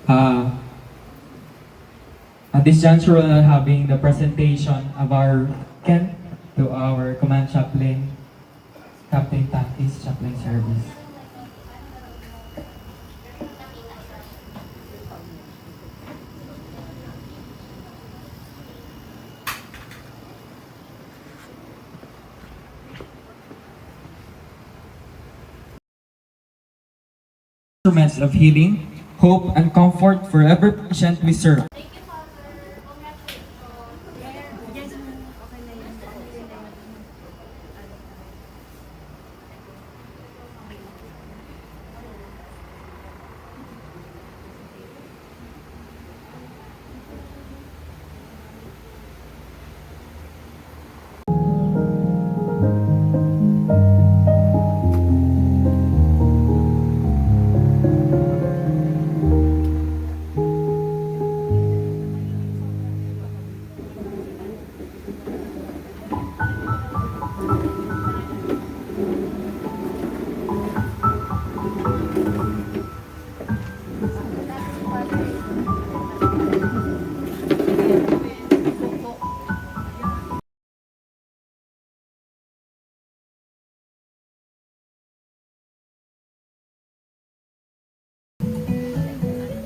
Uh, at this juncture, we're having the presentation of our Ken to our Command Chaplain, Captain Takis Chaplain Service. Instruments of healing, hope, and comfort for every patient we serve.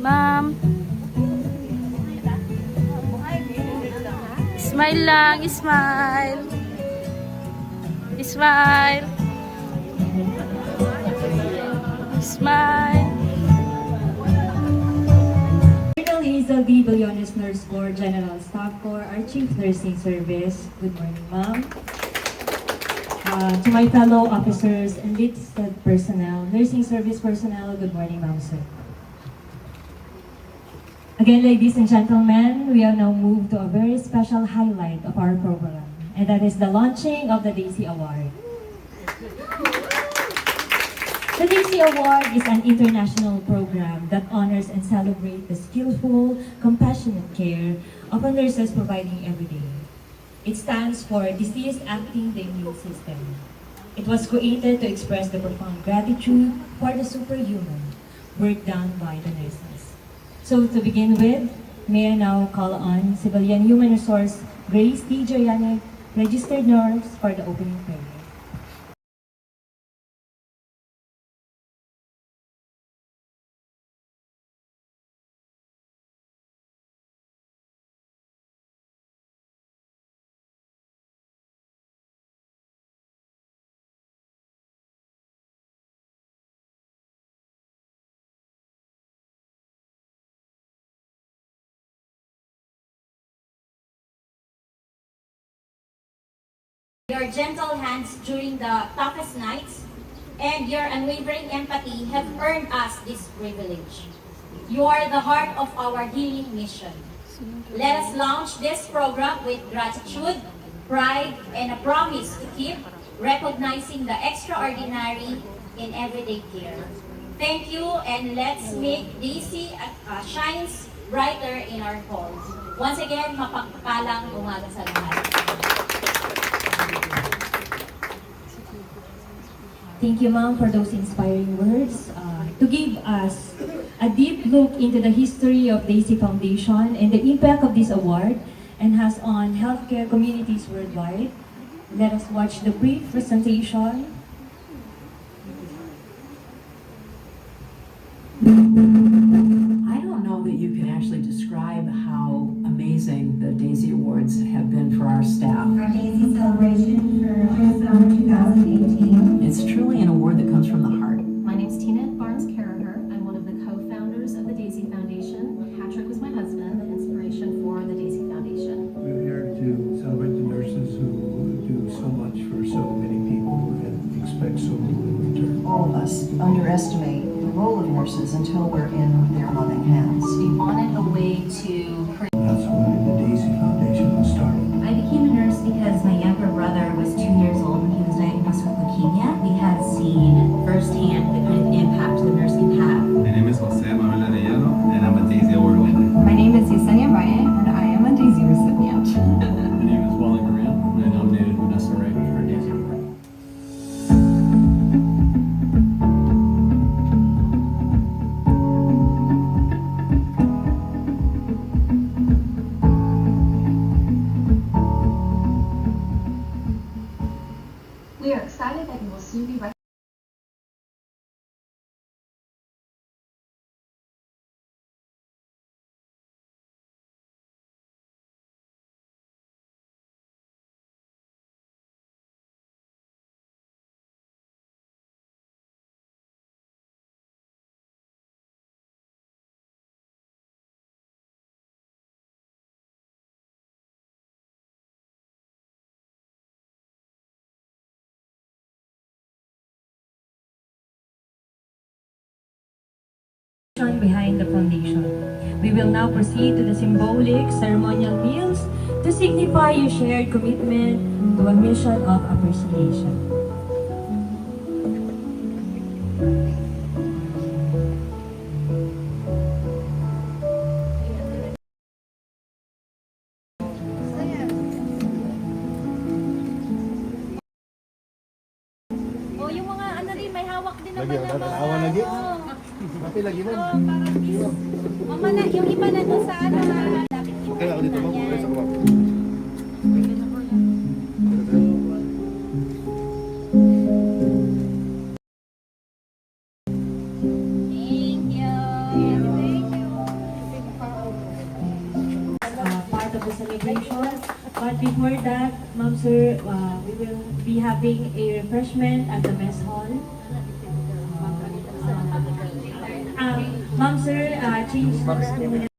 Ma'am. Smile lang, smile. Smile. Smile. Colonel Hazel D. Billones, Nurse Corps, General Staff Corps, our Chief Nursing Service. Good morning, ma'am. To my fellow officers, enlisted personnel, nursing service personnel, good morning, ma'am, sir. Again, ladies and gentlemen, we have now moved to a very special highlight of our program, and that is the launching of the Daisy Award. The Daisy Award is an international program that honors and celebrates the skillful, compassionate care of our nurses providing every day. It stands for Disease Acting the Immune System. It was created to express the profound gratitude for the superhuman work done by the nurses. So to begin with, may I now call on Civilian Human Resource Grace D. Joyanek, registered nurse, for the opening prayer. Your gentle hands during the toughest nights and your unwavering empathy have earned us this privilege. You are the heart of our healing mission. Let us launch this program with gratitude, pride, and a promise to keep recognizing the extraordinary in everyday care. Thank you, and let's make Daisy shines brighter in our halls. Once again, mapagpalang umaga sa lahat. Thank you, ma'am, for those inspiring words. To give us a deep look into the history of Daisy Foundation and the impact of this award and has on healthcare communities worldwide, let us watch the brief presentation. I don't know that you can actually describe how amazing the Daisy Awards have been for our staff. Our Daisy celebration for Summer 2018. It's truly an award that comes from the heart. My name is Tina Barnes-Carraher. I'm one of the co-founders of the Daisy Foundation. Patrick was my husband, the inspiration for the Daisy Foundation. We're here to celebrate the nurses who do so much for so many people and expect so little in return. All of us underestimate the role of nurses until we're in their loving hands. We wanted a way to create. That's why the Daisy Foundation was started. I became a nurse because my younger brother was 2 years old when he was diagnosed with leukemia. We had seen firsthand the kind of impact the nurse can have. My name is Jose Manuel Arellano, and I'm a Daisy Award winner. My name is Yesenia Valle, and I am a Daisy recipient. My name is Wally Moran, and I nominated Vanessa Wright for a Daisy Award. We are excited that you will soon be behind the foundation. We will now proceed to the symbolic ceremonial meals to signify your shared commitment to a mission of appreciation. O, yung mga ano rin, may hawak din naman Lagi, ng mga... awan lagi? Oo. Kape lagi mo. Mama na, yung iba na doon sa ano, lapit yung Kaya ako dito mo. Yan. Kaya sa kumak. Thank you. Part of the celebration. But before that, Ma'am Sir, we will be having a refreshment at the mess hall. Ma'am Sir, change muna.